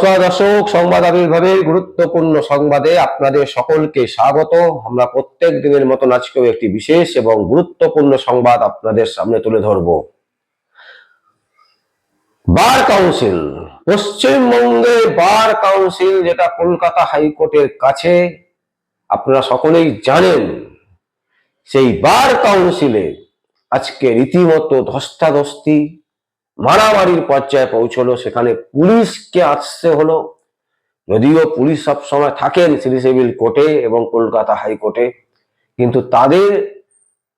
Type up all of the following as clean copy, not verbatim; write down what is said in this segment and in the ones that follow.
নমস্কার দর্শক, সংবাদ আবির্ভাবের গুরুত্বপূর্ণ সংবাদে আপনাদের সকলকে স্বাগত। আমরা প্রত্যেক দিনের মতন আজকেও একটি বিশেষ এবং গুরুত্বপূর্ণ সংবাদ আপনাদের সামনে তুলে ধরব। বার কাউন্সিল, পশ্চিমবঙ্গে বার কাউন্সিল, যেটা কলকাতা হাইকোর্টের কাছে, আপনারা সকলেই জানেন, সেই বার কাউন্সিলে আজকে রীতিমতো ধস্তাধস্তি, মারামারির পর্যায়ে পৌঁছলো। সেখানে পুলিশকে আসতে হলো, যদিও পুলিশ সবসময় থাকেন সিভিল কোর্টে এবং কলকাতা হাইকোর্টে, কিন্তু তাদের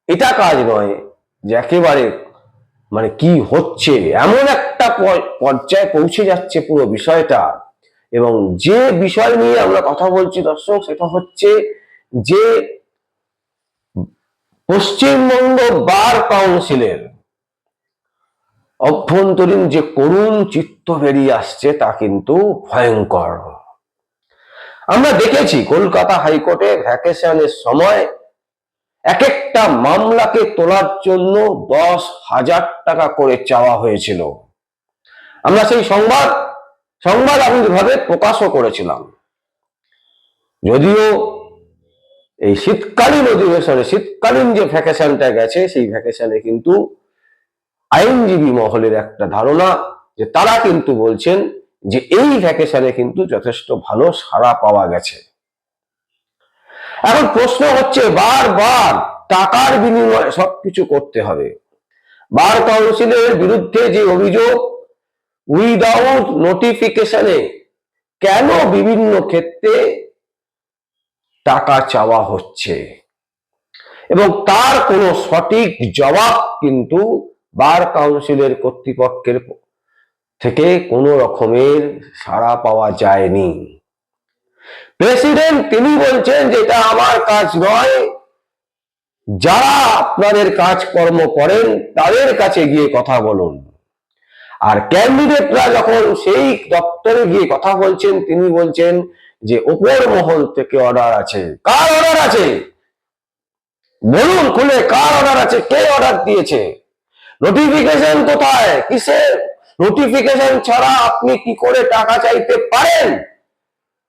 এটা কাজ নয় যে একেবারে কি হচ্ছে, এমন একটা পর্যায়ে পৌঁছে যাচ্ছে পুরো বিষয়টা। এবং যে বিষয় নিয়ে আমরা কথা বলছি দর্শক, সেটা হচ্ছে যে পশ্চিমবঙ্গ বার কাউন্সিলের অভ্যন্তরীণ যে করুণ চিত্র বেরিয়ে আসছে তা কিন্তু ভয়ঙ্কর। আমরা দেখেছি কলকাতা হাইকোর্টে ভ্যাকেশনের সময় এক একটা মামলাকে তোলার জন্য 10,000 টাকা করে চাওয়া হয়েছিল। আমরা সেই সংবাদ আবির্ভাবে প্রকাশও করেছিলাম। যদিও এই শীতকালীন অধিবেশনে, শীতকালীন যে ভ্যাকেশনটা গেছে, সেই ভ্যাকেশনে কিন্তু আইনজীবী মহলের একটা ধারণা যে তারা কিন্তু বলছেন যে এই ভ্যাকেশনে কিন্তু যথেষ্ট ভালো সাড়া পাওয়া গেছে। এখন প্রশ্ন হচ্ছে, বারবার টাকার বিনিময়ে সবকিছু করতে হবে। বার কাউন্সিলের বিরুদ্ধে যে অভিযোগ, উইদাউট নোটিফিকেশনে কেন বিভিন্ন ক্ষেত্রে টাকা চাওয়া হচ্ছে এবং তার কোনো সঠিক জবাব কিন্তু বার কাউন্সিলের কর্তৃপক্ষের থেকে কোনো রকমের সাড়া পাওয়া যায়নি। প্রেসিডেন্ট তিনি বলছেন যে এটা আমার কাজ নয়, যারা আপনাদের কাজকর্ম করেন তাদের কাছে গিয়ে কথা বলুন। আর ক্যান্ডিডেটরা যখন সেই দপ্তরে গিয়ে কথা বলছেন, তিনি বলছেন যে উপর মহল থেকে অর্ডার আছে। কার অর্ডার আছে বলুন খুলে, কার অর্ডার আছে? কে অর্ডার দিয়েছে? নোটিফিকেশন কোথায়? কিসের নোটিফিকেশন ছাড়া আপনি কি করে টাকা চাইতে পারেন?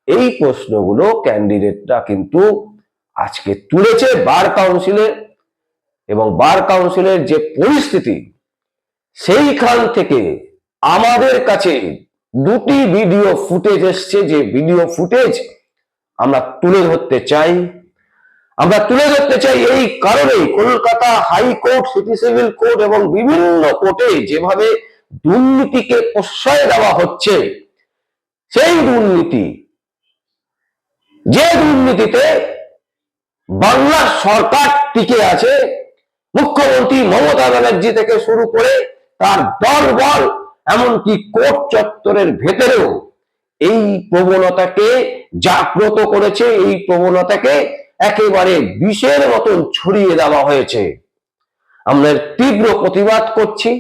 এই প্রশ্নগুলো ক্যান্ডিডেটরা কিন্তু আজকে তুলেছে বার কাউন্সিলে। এবং বার কাউন্সিলের যে পরিস্থিতি, সেইখান থেকে আমাদের কাছে দুটি ভিডিও ফুটেজ এসছে, যে ভিডিও ফুটেজ আমরা তুলে ধরতে চাই। এই কারণেই Kolkata high court, city civil court এবং বিভিন্ন কোর্টে যেভাবে দুর্নীতিকে প্রশ্রয় দেওয়া হচ্ছে, সেই যে দুর্নীতিতে বাংলার সরকার টিকে আছে, মুখ্যমন্ত্রী মমতা ব্যানার্জি থেকে শুরু করে তার দলবল, এমনকি কোর্ট চত্বরের ভেতরেও এই প্রবণতাকে জাগ্রত করেছে, এই প্রবণতাকে একেবারে বিষের মতন ছড়িয়ে দেওয়া হয়েছে। আমরা তীব্র প্রতিবাদ করছি।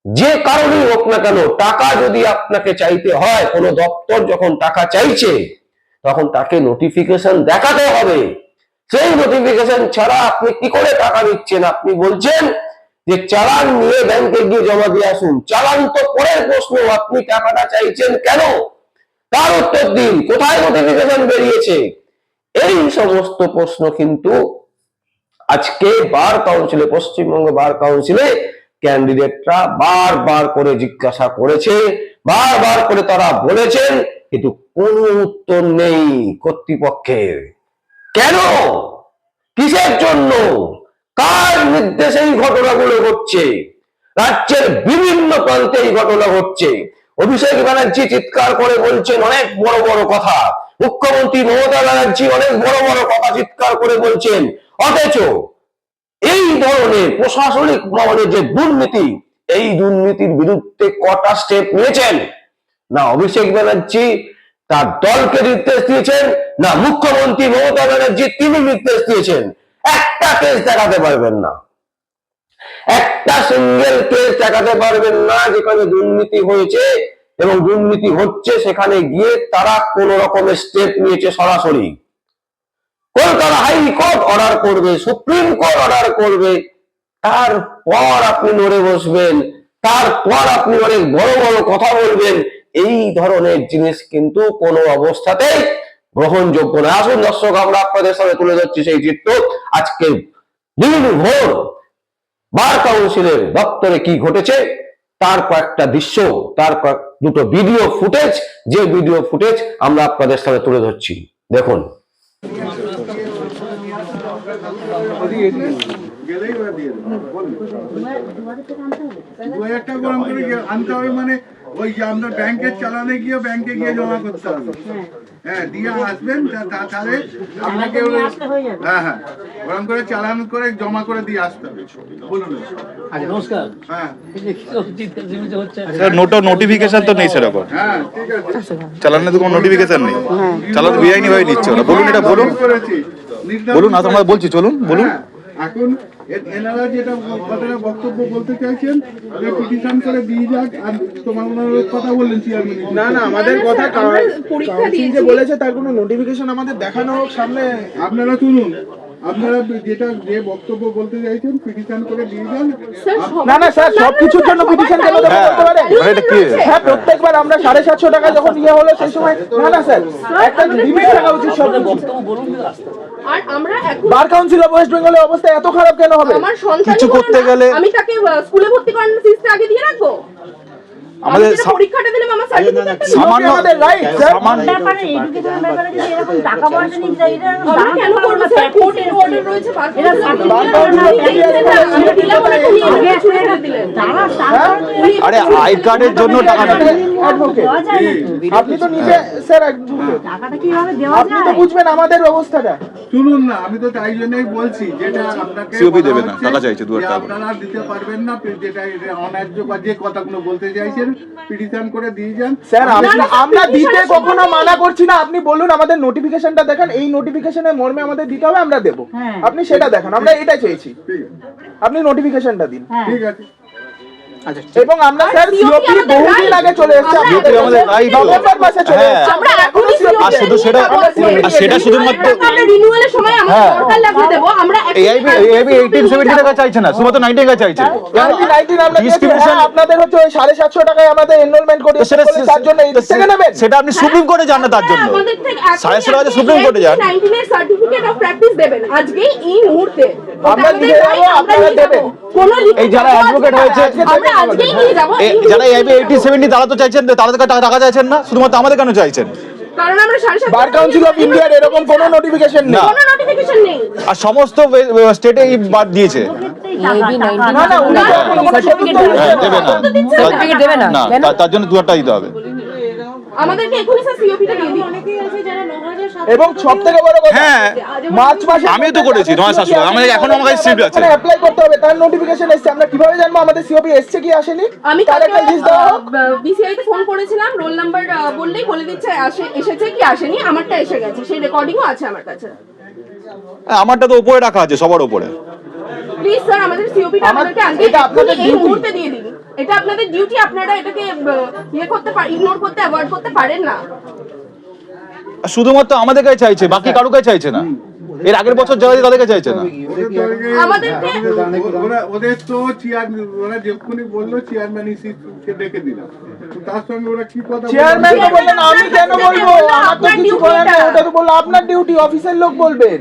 যে কারণেই হোক না কেন, টাকা যদি আপনাকে চাইতে হয়, কোনো দপ্তর যখন টাকা চাইছে, তখন তাকে নোটিফিকেশন দেখাতে হবে। সেই নোটিফিকেশন ছাড়া আপনি কি করে টাকা দিচ্ছেন? আপনি বলছেন যে চালান নিয়ে ব্যাংকে গিয়ে জমা দিয়ে আসুন। চালান তো পরের প্রশ্ন, আপনি টাকাটা চাইছেন কেন তার উত্তর দিন। কোথায় নোটিফিকেশন বেরিয়েছে? এই সমস্ত প্রশ্ন কিন্তু আজকে বার কাউন্সিলে, পশ্চিমবঙ্গ বার কাউন্সিলে ক্যান্ডিডেটরা বারবার করে জিজ্ঞাসা করেছে, বারবার করে তারা বলেছেন, কিন্তু কোনো উত্তর নেই কর্তৃপক্ষের। কেন? কিসের জন্য? কার নির্দেশে এই ঘটনাগুলো ঘটছে? রাজ্যের বিভিন্ন প্রান্তে এই ঘটনা ঘটছে। অভিষেক ব্যানার্জি চিৎকার করে বলছেন অনেক বড় বড় কথা, মুখ্যমন্ত্রী মমতা ব্যানার্জি অনেক বড় বড় কথা চিৎকার করে বলছেন, অথচ এই ধরনের প্রশাসনিক মহলে যে দুর্নীতি, এই দুর্নীতির বিরুদ্ধে কটা স্টেপ নিয়েছেন? না অভিষেক ব্যানার্জি তার দলকে নির্দেশ দিয়েছেন, না মুখ্যমন্ত্রী মমতা ব্যানার্জি তিনি নির্দেশ দিয়েছেন। একটা কেস দেখাতে পারবেন না, একটা সিঙ্গেল কেস দেখাতে পারবেন না যেখানে দুর্নীতি হয়েছে এবং দুর্নীতি হচ্ছে, সেখানে গিয়ে তারা কোন রকমের স্টেপ নিয়েছে সরাসরি। কলকাতা হাইকোর্ট অর্ডার করবে, সুপ্রিম কোর্ট অর্ডার করবে, তারপর আপনি নড়ে বসবেন, তারপর আপনি অনেক বড় বড় কথা বলবেন। এই ধরনের জিনিস কিন্তু কোনো অবস্থাতেই গ্রহণযোগ্য না। আসুন দর্শক, আমরা আপনাদের সামনে তুলে ধরছি সেই চিত্র। আজকে দিনভর বার কাউন্সিলের দপ্তরে কি ঘটেছে তার কয়েকটা দৃশ্য, তার দুটো ভিডিও ফুটেজ, যে ভিডিও ফুটেজ আমরা আপনাদের সামনে তুলে ধরছি, দেখুন। আনতে হবে মানে ওই যে আমরা ব্যাংকের চালানে গিয়ে ব্যাংকে গিয়ে জমা করতে হবে। হ্যাঁ, দিয়ে আসবেন, তাহলে আপনাকে হ্যাঁ ওরকম করে চালান করে জমা করে দিয়ে আসতে হবে। বলুন। নমস্কার। হ্যাঁ স্যার, নোটিফিকেশন তো নেই সেরকম। হ্যাঁ, ঠিক আছে। চালানে তো কোনো নোটিফিকেশন নেই, চালান বেআইনি ভাবে নিচ্ছে ওরা। বলুন, এটা বলুন, বলুন। আমরা বলছি, চলুন বলুন। এখন এনারা যেটা কথাটা বক্তব্য বলতে চাইছেন, পিটিশন করে দিয়ে যাক। আর তোমার কথা বললেন চেয়ারম্যান। না আমাদের কথা কাউন্সিল যে বলেছে তার কোনো নোটিফিকেশন আমাদের দেখানো হোক সামনে। আপনারা শুনুন, আপনারা যেটা যে বক্তব্য বলতে চাইছেন পিটিশন করে দিয়ে যান। না স্যার, সবকিছুর জন্য পিটিশন কেন দেবো বলতে পারে? এটা কি? হ্যাঁ, প্রত্যেকবার আমরা 750 টাকা যখন ইয়ে হলো সেই সময় না স্যার, একটা লিমিট থাকা উচিত সব বক্তব্য বলুন। আর আমরা বার কাউন্সিল অফ ওয়েস্ট বেঙ্গলের অবস্থা এত খারাপ কেন হবে? আমার সন্তান কিছু করতে গেলে আমি তাকে স্কুলে ভর্তি করানোর ফিসটা আগে দিয়ে রাখবো। আমাদের পরীক্ষাটা দিলাম, আমার সার্টিফিকেটটা সামান্য আমাদের রাইট স্যার। সামান্য ব্যাপারে এডুকেশনের ব্যাপারে যদি এরকম টাকা পয়সা নিয়ে যায়, এটা আমরা কেন করব স্যার? কোর্টের অর্ডার রয়েছে, এরা আরে আই কার্ডের জন্য টাকা নেবে। আপনি তো নিজে স্যার টাকাটা কিভাবে দেওয়া আপনি তো যায়? বুঝবেন আমাদের অবস্থাটা। শুনুন না, আমি তো তাই জন্যই বলছি, যেটা আপনাকে COP দেবে বলা না, হচ্ছে টাকা চাইছে 2000 যে টাকা। আপনারা দিতে পারবেন না, যেটা অন্যায্য বা যে কথাগুলো বলতে চাইছেন পিটিশন করে দিয়ে যান। স্যার আমরা দিতে কখনো মানা করছি না। আপনি বলুন আমাদের নোটিফিকেশনটা দেখান, এই নোটিফিকেশনের মর্মে আমাদের দিতে হবে, আমরা দেবো। হ্যাঁ। আপনি সেটা দেখান, আমরা এটা চেয়েছি। ঠিক আছে, আপনি নোটিফিকেশনটা দিন। হ্যাঁ। ঠিক আছে। এবং আমরা স্যার সিওপি বহুদিন আগে চলে এসেছি, COP আমাদের right তো। নভেম্বর মাসে চলে হ্যাঁ। এসেছি। আমরা এখনই আর শুধু সেটা, আর সেটা শুধুমাত্র আমরা রিনিউয়ালের সময় আমরা সরকার লাগিয়ে দেব। আমরা এইআইবি 1870 টাকা চাইছে না, শুধুমাত্র 90 টাকা চাইছে। 19 আমরা দিয়েছি। Distribution- হ্যাঁ, আপনাদের হচ্ছে ওই 750 টাকায় আমাদের এনরোলমেন্ট করে তো সেটা তার জন্য এই থেকে নেবেন। সেটা আপনি সুপ্রিম কোর্টে যান না তার জন্য। আমাদের থেকে 750 টাকা সুপ্রিম কোর্টে যান। 19 এর সার্টিফিকেট অফ প্র্যাকটিস দেবেন আজকে এই মুহূর্তে। আমরা নিয়ে যাবো, আপনারা দেবেন। কোন এই যারা অ্যাডভোকেট হয়েছে, আমরা আজকেই নিয়ে যাব। যারা এইআইবি 1870 তারা তো চাইছেন, তারা তো টাকা চাইছেন না, শুধুমাত্র আমাদের কেন চাইছেন? কারণ আমরা 750 বার কাউন্সিল অফ ইন্ডিয়ার এরকম কোনো নোটিফিকেশন নেই। কোনো নোটিফিকেশন নেই। আর সমস্ত স্টেটে এই বাদ দিয়েছে। না উনি তো কোনো সার্টিফিকেট দেবে না, সার্টিফিকেট দেবে না। না, তার জন্য 2000 টাকা দিতে হবে। আমাদেরকে এখনই স্যার সিওপিটা দিয়ে দিন। অনেকেই আছে যারা 9700 এবং সবথেকে বড় কথা, হ্যাঁ, মার্চ মাসে আমিও তো করেছি 9700 টাকা। আমাদের এখনো আমার কাছে স্লিপ আছে। অ্যাপ্লাই করতে হবে, তার নোটিফিকেশন এসেছে। আমরা কিভাবে জানবো আমাদের সিওপি এসেছে কি আসেনি? আমি তার একটা লিস্ট দেওয়া হোক। বিসিআই তে ফোন করেছিলাম, রোল নাম্বার বললেই বলে দিচ্ছে এসেছে কি আসেনি। আমারটা এসে গেছে, সেই রেকর্ডিংও আছে আমার কাছে। আমারটা তো উপরে রাখা আছে, সবার উপরে। প্লিজ স্যার আমাদের সিওপিটা আমাদেরকে আজকে এটা আপনাদের এই duty। মুহূর্তে দিয়ে দিন। এটা আপনাদের ডিউটি, আপনারা এটাকে ইয়ে করতে পারেন, ইগনোর করতে, অ্যাভয়েড করতে পারেন না। আর শুধুমাত্র আমাদের কাছে চাইছে, বাকি কারো কাছে চাইছে না। এর আগের বছর যারা তাদের কাছে চাইছে না। ওদের তো ওরা যখনই বললো চেয়ারম্যান কে ডেকে দিলাম, তার সঙ্গে ওরা কি কথা চেয়ারম্যান তো বললেন, আমি কেন বলবো? আমার তো কিছু করার নেই। ওটা তো বললো আপনার ডিউটি, অফিসের লোক বলবেন।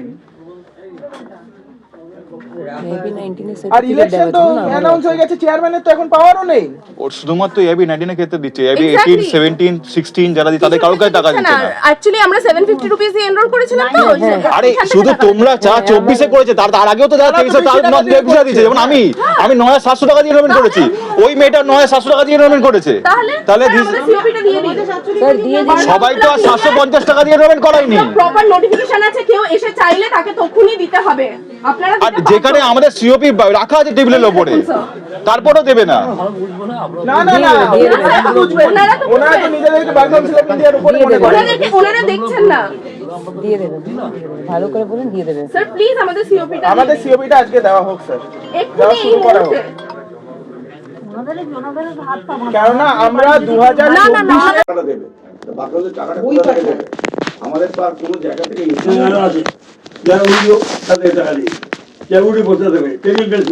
আর ইলেকশন তো অ্যানাউন্স হয়ে গেছে, চেয়ারম্যানের তো এখন পাওয়ারও নেই। ওর শুধুমাত্র এইআইবি 19 এর ক্ষেত্রে দিচ্ছে। এইআইবি 18, 17, 16 যারা দিচ্ছে তাদের কারো কাছে টাকা দিচ্ছে না। অ্যাকচুয়ালি আমরা 750 রুপিস দিয়ে এনরোল করেছিলাম তো। আরে শুধু তোমরা 24 এ করেছে, তার আগেও তো যারা 23 তার বেশি দিয়েছে। যেমন আমি 9700 টাকা দিয়ে এনরোলমেন্ট করেছি, ওই মেয়েটা 9700 টাকা দিয়ে এনরোলমেন্ট করেছে। তাহলে আমাদের সিওপিটা দিয়ে দিন। সবাই তো আর 750 টাকা দিয়ে এনরোলমেন্ট করায়নি। প্রপার নোটিফিকেশন আছে, কেউ এসে চাইলে তাকে তখনই দিতে হবে। আপনারা আর যেখানে আমাদের সিওপি রাখা আছে টেবিলের উপরে, তারপরেও দেবে না। না ওনারা তো নিজেদেরকে বার কাউন্সিল অফ ইন্ডিয়ার উপরে মনে করে। ওনারা দেখছেন না। দিয়ে দেবেন, ভালো করে বলুন, দিয়ে দেবেন। স্যার প্লিজ আমাদের সিওপিটা আমাদের সিওপিটা আজকে দেওয়া হোক স্যার, দেওয়া এক্ষুনি এই শুরু করা হোক। মুহূর্তে। কেননা আমরা 2024 আমাদের তো আর কোনো জায়গা থেকে আছে যারা উড়িও তাদের টাকা দিই, যারা উড়ি বসে দেবে টেবিল বেঞ্চ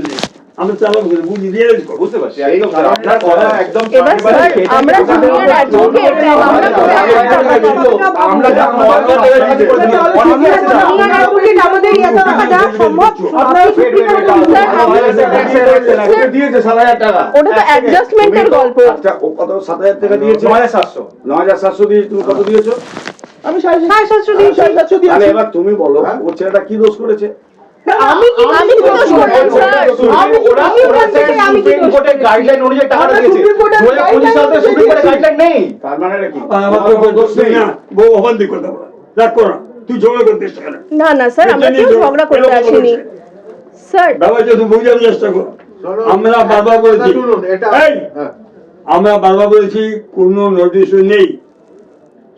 আমরা চালাক বুঝি দিয়ে বুঝতে পারছি একদম স্যার আপনার কথা একদম এবার স্যার আমরা জুনিয়র অ্যাডভোকেট আমরা যা আমাদের এত টাকা দেওয়া সম্ভব দিয়েছে 7,000 টাকা ওটা তো অ্যাডজাস্টমেন্টের গল্প। আচ্ছা ও কত 7,000 টাকা দিয়েছে? 9,700 9,700 দিয়ে তুমি কত দিয়েছো? আমি 750 দিই 750 দিই তাহলে এবার তুমি বলো ও ছেলেটা কি দোষ করেছে? আমি কি দোষ করলাম স্যার? সুপ্রিম কোর্টের গাইডলাইন অনুযায়ী টাকাটা দিয়েছে 2025 সালে সুপ্রিম কোর্টের গাইডলাইন নেই তার মানে কি আমার তো দোষ নেই না বউ অবান্তি কথা বলা রাগ করো তুই ঝগড়া করতে এসে কেন না না স্যার আমরা কেউ ঝগড়া করতে আসিনি স্যার। বাবা যদি বুঝার চেষ্টা করো আমরা বারবার বলেছি এই, আমরা বারবার বলেছি কোনো নোটিশ নেই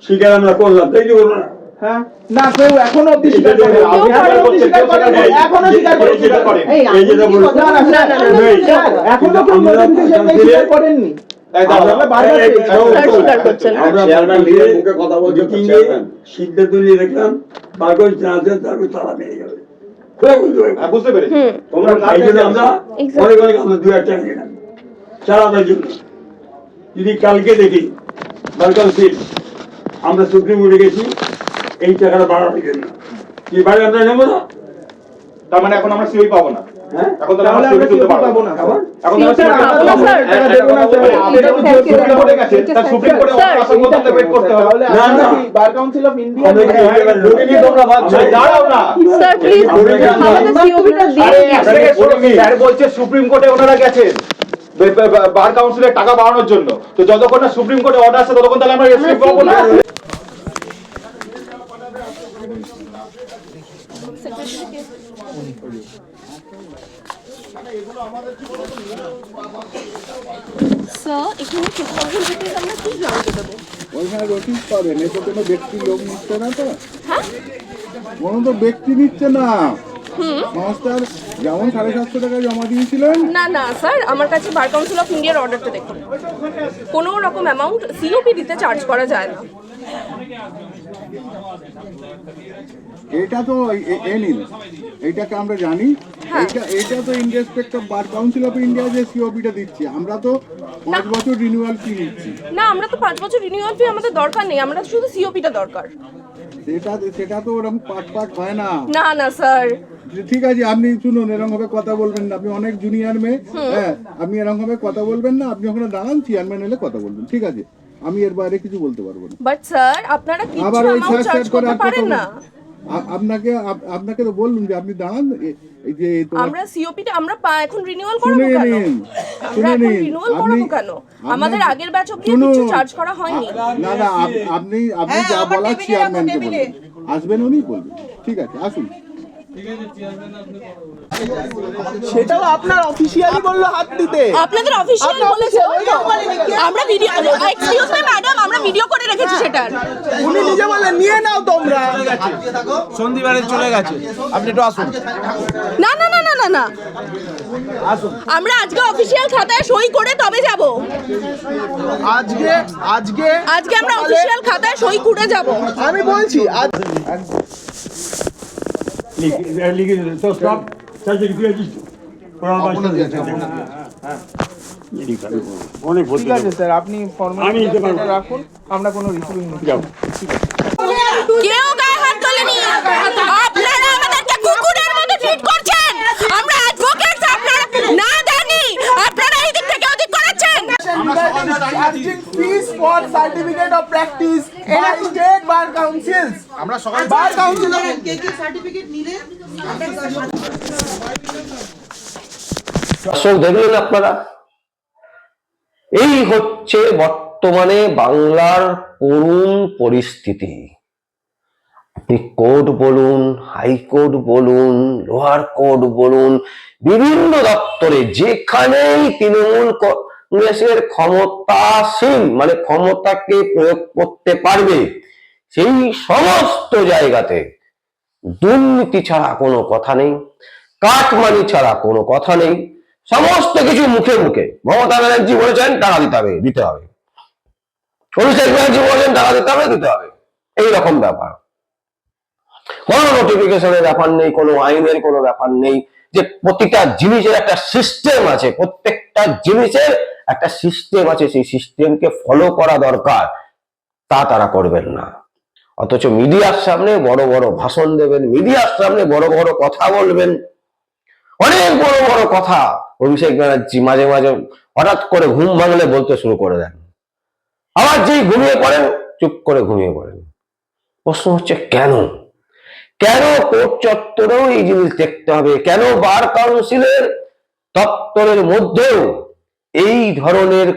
স্বীকার আমরা করলাম তাই কি বলবো না হ্যাঁ না কেউ এখনো অবধি স্বীকার করে আপনি স্বীকার করছেন, কেউ স্বীকার করেন। এখনো স্বীকার করে স্বীকার করেন। এই এই যেটা বলছি। না না না এখনো কেউ নোটিফিকেশন নেই স্বীকার করেননি তাই দাঁড়াও। আমরা বারবার স্যার স্বীকার করছেন না। আমরা চেয়ারম্যান বারবার নিজের মুখে কথা বলছে তো, মিটিংয়ে চেয়ারম্যান। সিদ্ধান্ত নিয়ে দেখলাম বারবার চাঁদে তারপর তালা মেরে গেল হ্যাঁ, বুঝতে পেরেছি তোমরা কার এই জন্য কাছে আমরা Exactly. অনেক অনেক আমরা 2,000 টাকা দিলাম চালাবার জন্য যদি কালকে দেখি বারকাল সিল আমরা সুপ্রিম কোর্টে গেছি এই টাকাটা বাড়ানোর জন্য কি বাড়ি আমরা নেবো না তার মানে এখন আমরা সিওই পাবো না হ্যাঁ এখন তো আমরা তাহলে সিওই আমরা তুলতে COP পারবো পাবো না না। এখন COP আমরা পাবো না, স্যার। টাকা দেবো না স্যার। আপনি তো সুপ্রিম কোর্টে গেছেন তার সুপ্রিম কোর্টে স্যার, আসার পর্যন্ত ওয়েট করতে হবে তাহলে না, আমরা না। কি বার কাউন্সিল অফ ইন্ডিয়া আমরা কি এবার লোকে নিয়ে তোমরা ভাবছো দাঁড়াও না স্যার প্লিজ আমাদের সিওপিটা আরে দিয়ে এক সেকেন্ড শোনো, স্যার বলছে সুপ্রিম কোর্টে ওনারা গেছেন বার কাউন্সিলের টাকা বাড়ানোর জন্য, তো যতক্ষণ না সুপ্রিম কোর্টে অর্ডার আসে ততক্ষণ তাহলে আমরা রেসিভ পাবো না। স্যার এখানে 2000 রুপিস আমরা কি জানতে দেবো? ওইখানে নোটিশ পাবেন, এ তো কোনো ব্যক্তি লোক নিচ্ছে না তো, হ্যাঁ কোনো তো ব্যক্তি নিচ্ছে না। সংস্থার যেমন 750 টাকা জমা দিয়েছিলেন, না না স্যার আমার কাছে বার কাউন্সিল অফ ইন্ডিয়ার অর্ডারটা দেখুন, কোনো রকম অ্যামাউন্ট সিওপি দিতে চার্জ করা যায় না। এটা তো এ নিন, এইটাকে আমরা জানি, হ্যাঁ। এটা তো in respect of bar council of India যে সিওপিটা দিচ্ছি, আমরা তো 5 বছর রিনিউয়াল ফি নিচ্ছি। না আমরা তো 5 বছর রিনিউয়াল ফি আমাদের দরকার নেই, আমরা শুধু সিওপিটা দরকার। সেটা তো ওরকম পাট হয় না। না না স্যার ঠিক আছে, আপনি শুনুন, এরকম ভাবে কথা বলবেন না, আপনি অনেক জুনিয়র মেয়ে, হ্যাঁ আপনি এরকম ভাবে কথা বলবেন না, আপনি ওখানে দাঁড়ান, চেয়ারম্যান এলে কথা বলবেন, ঠিক আছে? আমি এর বাইরে কিছু বলতে পারবো না। বাট স্যার আপনারা কিছু আবার ওই অ্যামাউন্ট চার্জ করে করতে পারেন না। আপনাকে তো বললুম যে আপনি দাঁড়ান, এই যে আমরা সিওপিটা আমরা এখন রিনিউয়াল করব শুনে কেন? নিন, আমরা শুনে এখন নিন, রিনিউয়াল আপনি করব কেন? আমাদের আগের ব্যাচ অবধি শুনুন। কিছু চার্জ করা হয়নি। না না, আপনি যা বলার চেয়ারম্যানকে বলবেন, আসবেন উনি বলবেন, ঠিক আছে আসুন। সেটাও আপনার অফিসিয়ালি বললো হাত দিতে। আপনাদের অফিসিয়াল বলেছে আমরা ভিডিও, এক্সকিউজ মি ম্যাডাম, আমরা ভিডিও করে রেখেছি সেটার। উনি নিজে বললেন নিয়ে নাও তোমরা। সন্ধিবারে চলে গেছে, আপনি একটু আসুন। না না না না না না আমরা আজকে অফিসিয়াল খাতায় সই করে তবে যাব। আজকে আজকে আজকে আমরা অফিসিয়াল খাতায় সই করে যাব। আমি বলছি লিখে দিলে তো সব সার্টিফিকেট দিয়ে দিচ্ছি অনেক ঠিক আছে স্যার, আপনি আমি ফর্মালিটি দিতে পারবো। রাখুন, আমরা কোনো রিসিভিং নেই। যাও কেউ গায়ে হাত তোলেনি, আপনারা আমাদেরকে কুকুরের মতো ট্রিট করছেন। আমরা অ্যাডভোকেটস, আপনারা না জানি আপনারা এই দিক থেকে ওদিক করাচ্ছেন। Charging fees for certificate of practice by state bar councils. আমরা সকাল বার কাউন্সিল দর্শক দেখলেন আপনারা, এই হচ্ছে বর্তমানে বাংলার করুণ পরিস্থিতি। আপনি কোর্ট বলুন, হাইকোর্ট বলুন, লোয়ার কোর্ট বলুন, বিভিন্ন দপ্তরে যেখানেই তৃণমূল কংগ্রেসের ক্ষমতাসীন মানে ক্ষমতাকে প্রয়োগ করতে পারবে, সেই সমস্ত জায়গাতে দুর্নীতি ছাড়া কোনো কথা নেই, কাটমানি ছাড়া কোনো কথা নেই, সমস্ত কিছু মুখে মুখে। মমতা ব্যানার্জি বলেছেন টাকা দিতে হবে, দিতে হবে। অভিষেক ব্যানার্জি বলেছেন টাকা দিতে হবে, দিতে হবে। এইরকম ব্যাপার, কোনো নোটিফিকেশনের ব্যাপার নেই, কোনো আইনের কোনো ব্যাপার নেই যে প্রতিটা জিনিসের একটা সিস্টেম আছে, প্রত্যেকটা জিনিসের একটা সিস্টেম আছে, সেই সিস্টেমকে ফলো করা দরকার, তা তারা করবেন না। অথচ মিডিয়ার সামনে বড় বড় ভাষণ দেবেন, মিডিয়ার সামনে বড় বড় কথা বলবেন, অনেক বড় বড় কথা। অভিষেক ব্যানার্জি মাঝে মাঝে হঠাৎ করে ঘুম ভাঙলে বলতে শুরু করে দেন, আবার যেই ঘুমিয়ে পড়েন চুপ করে ঘুমিয়ে পড়েন। প্রশ্ন হচ্ছে কেন? কেন কোর্ট চত্বরেও এই জিনিস দেখতে হবে? কেন বার কাউন্সিলের দপ্তরের মধ্যেও এই ধরনের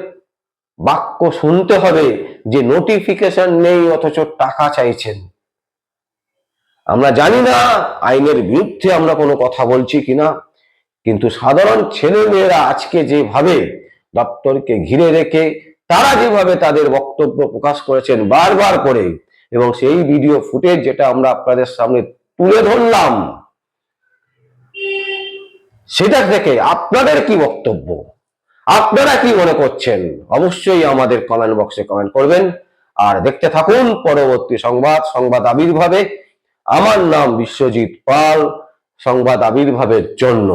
বাক্য শুনতে হবে যে নোটিফিকেশন নেই অথচ টাকা চাইছেন? আমরা জানি না আইনের বিরুদ্ধে আমরা কোনো কথা বলছি কিনা, কিন্তু সাধারণ ছেলে মেয়েরা আজকে যেভাবে দপ্তরকে ঘিরে রেখে তারা যেভাবে তাদের বক্তব্য প্রকাশ করেছেন বারবার করে, এবং সেই ভিডিও ফুটেজ যেটা আমরা আপনাদের সামনে তুলে ধরলাম, সেটা থেকে আপনাদের কি বক্তব্য? আপনারা কি মনে করছেন? অবশ্যই আমাদের কমেন্ট বক্সে কমেন্ট করবেন। আর দেখতে থাকুন পরবর্তী সংবাদ আবির্ভাবে। আমার নাম বিশ্বজিৎ পাল, সংবাদ আবির্ভাবের জন্য।